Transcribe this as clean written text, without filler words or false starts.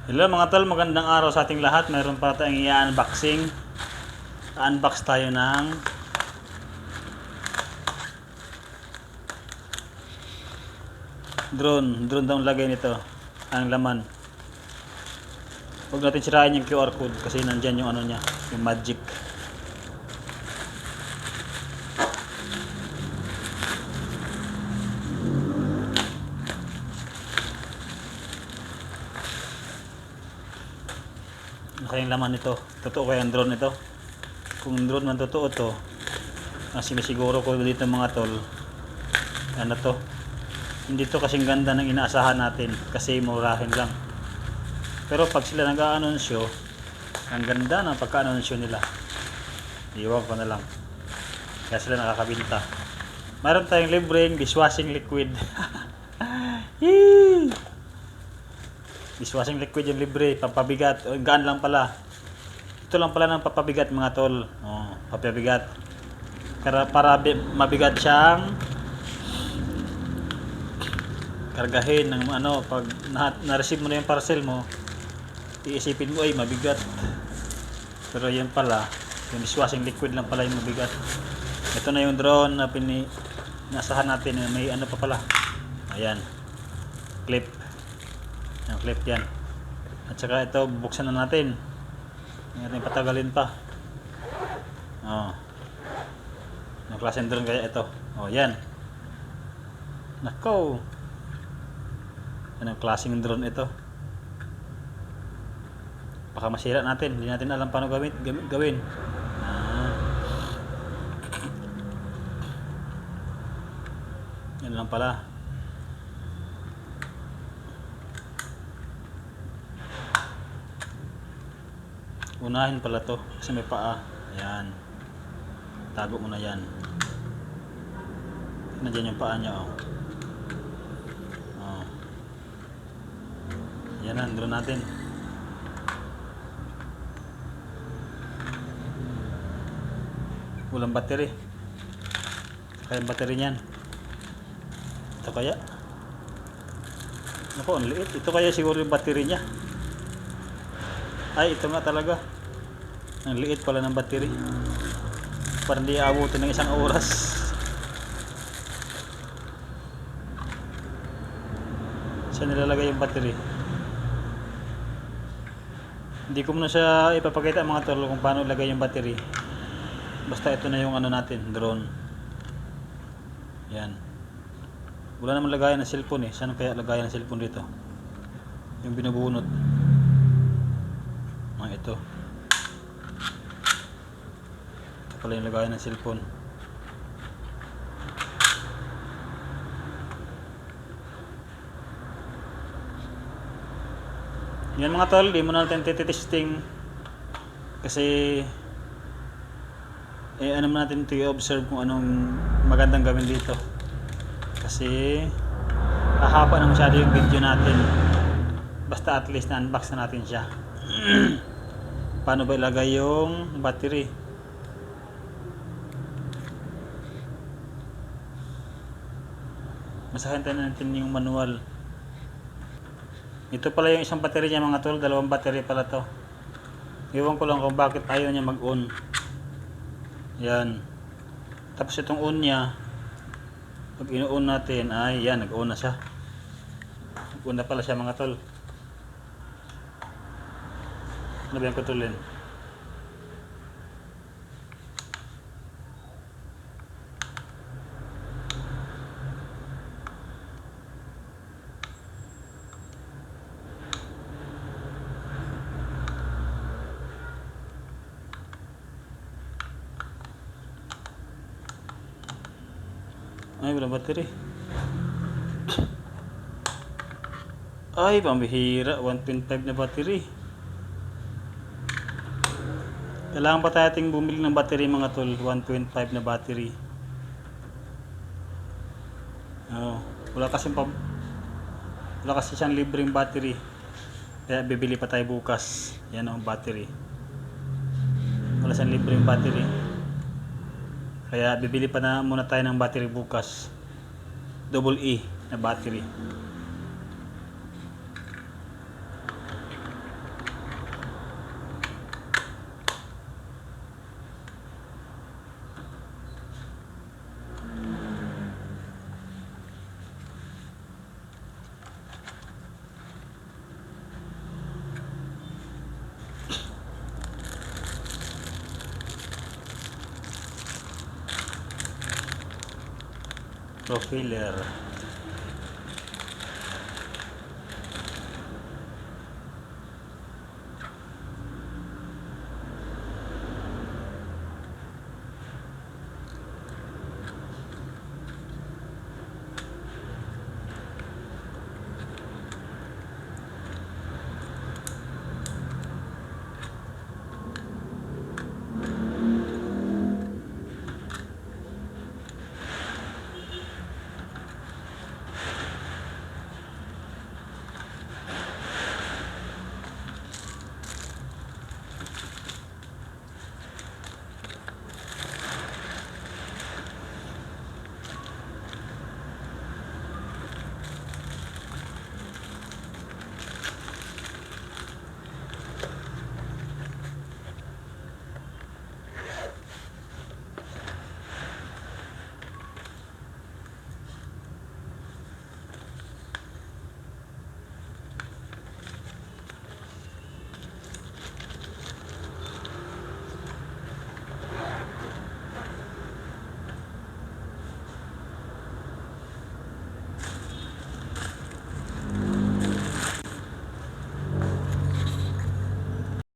Hello mga tol, magandang araw sa ating lahat. Mayroon pa tayong i-unboxing. Unbox tayo ng drone daw ang lagay nito, ang laman. Huwag natin sirain yung QR code kasi nandyan yung ano niya, yung magic. Ano kayang laman nito? Totoo kaya ang drone ito? Kung drone man totoo to, sinisiguro ko dito mga tol, ano to, hindi to kasing ganda ng inaasahan natin kasi murahin lang. Pero pag sila nag-aanunsyo, ang ganda ng pagka-anunsyo nila. Iwan ko na lang. Kaya sila nakakabinta. Mayroon tayong libreng dishwashing liquid. Dishwashing liquid yung libre, pampabigat. O, gaan lang pala. Ito lang pala ng papabigat mga tol. Oh, papabigat. Para mabigat siyang kargahin ng ano, pag na-receive mo na yung parcel mo, iisipin mo ay mabigat. Pero yan pala, yung dishwashing liquid lang pala yung mabigat. Ito na yung drone na nasahan natin, may ano pa pala. Ayan. Clip. Yung clip yan. At saka ito, bubuksan na natin. Hindi natin patagalin pa. Oh. Yung klaseng drone kaya ito. Oh, yan. Nako. Anong klaseng drone ito? Baka masira natin, hindi natin alam paano gawin. Yan lang pala. Unahin pala to kasi may paa. Ayan. Tago mo na yan. Nandiyan yung paa niya, oh. Oh. Yan ang drone natin. Walang battery. Kaya yung battery niyan. Ito kaya? Naku, ang liit. Ito kaya siguro yung battery niya. Ay, ito nga talaga. Ang liit pala ng battery. Parang di aabutin ng isang oras. Saan nilalagay yung battery? Hindi ko muna siya ipapakita mga tol kung paano ilagay yung battery. Basta ito na yung ano natin, drone. Yan. Wala naman lagayan ng cellphone eh. Saan kaya lagayan ng cellphone dito? Yung binubunot. Ito. Ito pala yung lagayan ng cellphone. Yan mga tol, di mo natin testing kasi ano natin ito i-observe kung anong magandang gawin dito kasi hahaba na masyado yung video natin. Basta at least na-unbox na natin siya. Paano ba ilagay yung battery? Masahin tayo natin yung manual. Ito pala yung isang battery niya mga tol, dalawang battery pala to. Iwan ko lang kung bakit ayaw niya mag-on. Yan. Tapos itong on niya, pag ino-on natin, ay yan, nag-on na siya. Nag-on na pala siya mga tol. Ano ba yung kontrolin? Ay, walang battery. Ay, pambihira. 1.5 na battery. Kailangan pa tayo ating bumili ng battery mga tol. 1.5 na battery. Oh, wala kasi siyang libreng battery. Kaya bibili pa tayo bukas. Yan ang battery. Wala siyang libreng battery. Kaya bibili pa na muna tayo ng battery bukas. Double E na battery. Profiler.